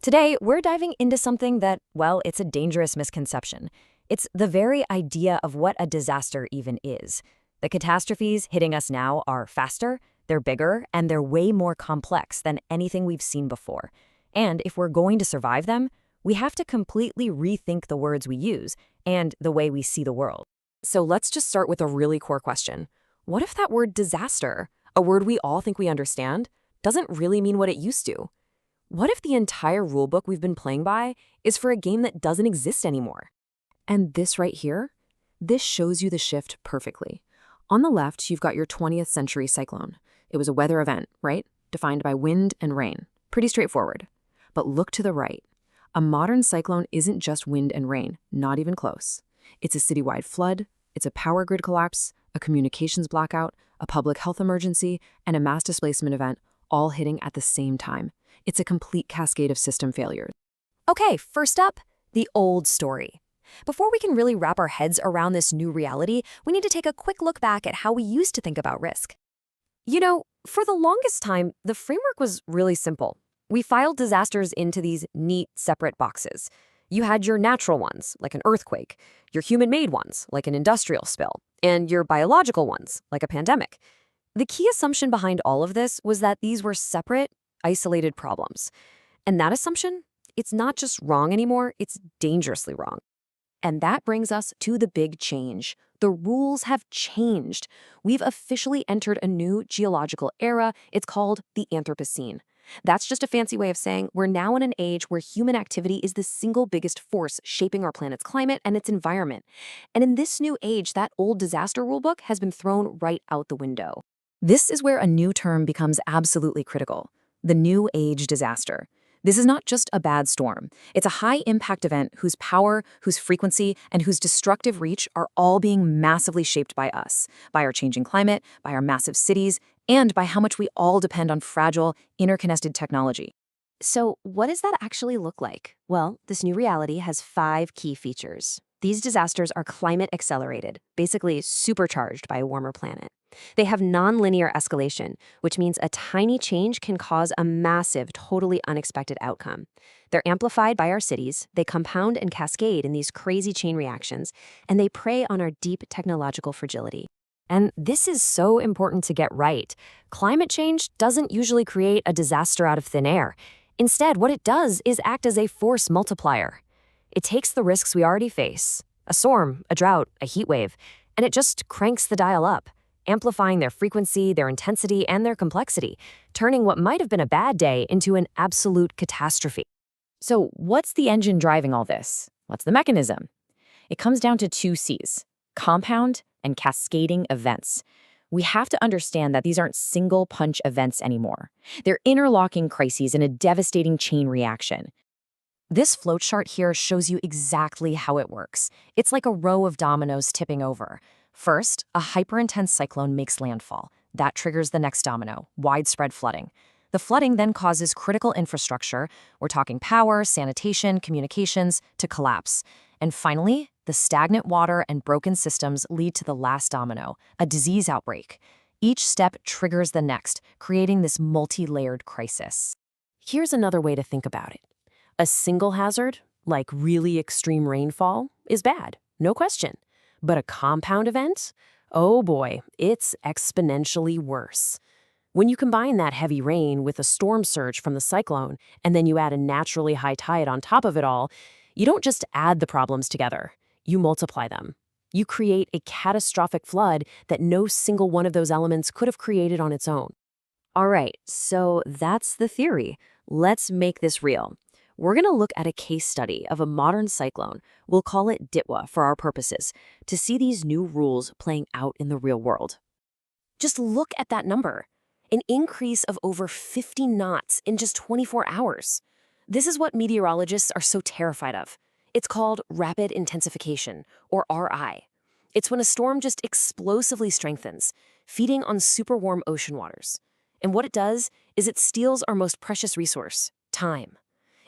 Today, we're diving into something that, well, it's a dangerous misconception. It's the very idea of what a disaster even is. The catastrophes hitting us now are faster, they're bigger, and they're way more complex than anything we've seen before. And if we're going to survive them, we have to completely rethink the words we use and the way we see the world. So let's just start with a really core question. What if that word disaster, a word we all think we understand, doesn't really mean what it used to? What if the entire rulebook we've been playing by is for a game that doesn't exist anymore? And this right here, this shows you the shift perfectly. On the left, you've got your 20th century cyclone. It was a weather event, right? Defined by wind and rain. Pretty straightforward. But look to the right. A modern cyclone isn't just wind and rain, not even close. It's a citywide flood, it's a power grid collapse, a communications blackout, a public health emergency, and a mass displacement event, all hitting at the same time. It's a complete cascade of system failures. Okay, first up, the old story. Before we can really wrap our heads around this new reality, we need to take a quick look back at how we used to think about risk. You know, for the longest time, the framework was really simple. We filed disasters into these neat, separate boxes. You had your natural ones, like an earthquake, your human-made ones, like an industrial spill, and your biological ones, like a pandemic. The key assumption behind all of this was that these were separate, isolated problems. And that assumption, it's not just wrong anymore, it's dangerously wrong. And that brings us to the big change. The rules have changed. We've officially entered a new geological era. It's called the Anthropocene. That's just a fancy way of saying we're now in an age where human activity is the single biggest force shaping our planet's climate and its environment. And in this new age, that old disaster rulebook has been thrown right out the window. This is where a new term becomes absolutely critical: the new age disaster. This is not just a bad storm. It's a high-impact event whose power, whose frequency, and whose destructive reach are all being massively shaped by us, by our changing climate, by our massive cities, and by how much we all depend on fragile, interconnected technology. So what does that actually look like? Well, this new reality has 5 key features. These disasters are climate accelerated, basically supercharged by a warmer planet. They have nonlinear escalation, which means a tiny change can cause a massive, totally unexpected outcome. They're amplified by our cities, they compound and cascade in these crazy chain reactions, and they prey on our deep technological fragility. And this is so important to get right. Climate change doesn't usually create a disaster out of thin air. Instead, what it does is act as a force multiplier. It takes the risks we already face, a storm, a drought, a heat wave, and it just cranks the dial up, amplifying their frequency, their intensity, and their complexity, turning what might have been a bad day into an absolute catastrophe. So what's the engine driving all this? What's the mechanism? It comes down to 2 C's: compound and cascading events. We have to understand that these aren't single punch events anymore. They're interlocking crises in a devastating chain reaction. This flowchart here shows you exactly how it works. It's like a row of dominoes tipping over. First, a hyper-intense cyclone makes landfall. That triggers the next domino, widespread flooding. The flooding then causes critical infrastructure, we're talking power, sanitation, communications, to collapse. And finally, the stagnant water and broken systems lead to the last domino, a disease outbreak. Each step triggers the next, creating this multi-layered crisis. Here's another way to think about it. A single hazard, like really extreme rainfall, is bad, no question. But a compound event? Oh boy, it's exponentially worse. When you combine that heavy rain with a storm surge from the cyclone, and then you add a naturally high tide on top of it all, you don't just add the problems together, you multiply them. You create a catastrophic flood that no single one of those elements could have created on its own. All right, so that's the theory. Let's make this real. We're going to look at a case study of a modern cyclone, we'll call it DITWA for our purposes, to see these new rules playing out in the real world. Just look at that number, an increase of over 50 knots in just 24 hours. This is what meteorologists are so terrified of. It's called rapid intensification, or RI. It's when a storm just explosively strengthens, feeding on super warm ocean waters. And what it does is it steals our most precious resource, time.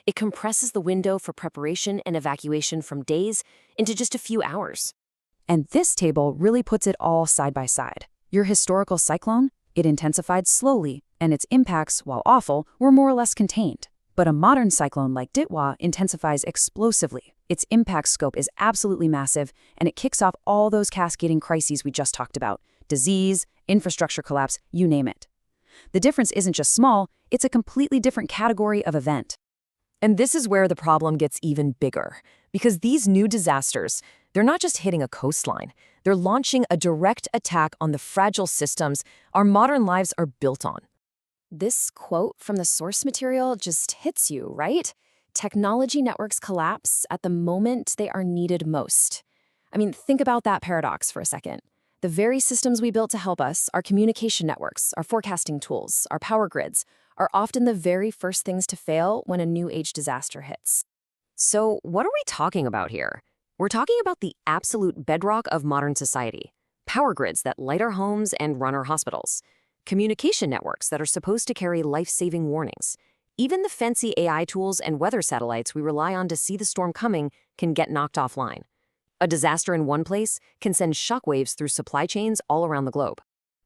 It compresses the window for preparation and evacuation from days into just a few hours. And this table really puts it all side by side. Your historical cyclone, it intensified slowly, and its impacts, while awful, were more or less contained. But a modern cyclone like Ditwa intensifies explosively. Its impact scope is absolutely massive, and it kicks off all those cascading crises we just talked about: disease, infrastructure collapse, you name it. The difference isn't just small, it's a completely different category of event. And this is where the problem gets even bigger, because these new disasters, they're not just hitting a coastline. They're launching a direct attack on the fragile systems our modern lives are built on. This quote from the source material just hits you, right? Technology networks collapse at the moment they are needed most. I mean, think about that paradox for a second. The very systems we built to help us, our communication networks, our forecasting tools, our power grids, are often the very first things to fail when a new age disaster hits. So, what are we talking about here? We're talking about the absolute bedrock of modern society: power grids that light our homes and run our hospitals, communication networks that are supposed to carry life-saving warnings. Even the fancy AI tools and weather satellites we rely on to see the storm coming can get knocked offline. A disaster in one place can send shockwaves through supply chains all around the globe.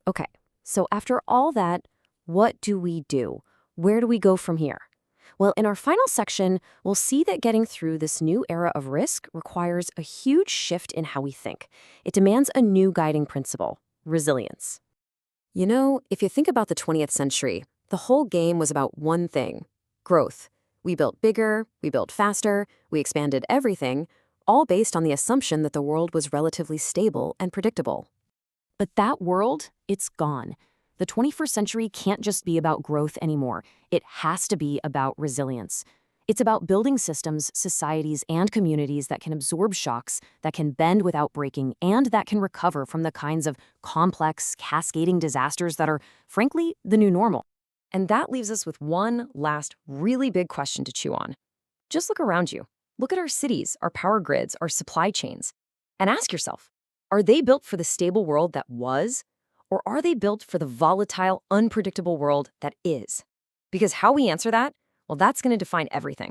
Okay, so after all that, what do we do? Where do we go from here? Well, in our final section, we'll see that getting through this new era of risk requires a huge shift in how we think. It demands a new guiding principle: resilience. You know, if you think about the 20th century, the whole game was about one thing: growth. We built bigger, we built faster, we expanded everything, all based on the assumption that the world was relatively stable and predictable. But that world, it's gone. The 21st century can't just be about growth anymore. It has to be about resilience. It's about building systems, societies, and communities that can absorb shocks, that can bend without breaking, and that can recover from the kinds of complex, cascading disasters that are, frankly, the new normal. And that leaves us with one last really big question to chew on. Just look around you. Look at our cities, our power grids, our supply chains, and ask yourself, are they built for the stable world that was? Or are they built for the volatile, unpredictable world that is? Because how we answer that, well, that's going to define everything.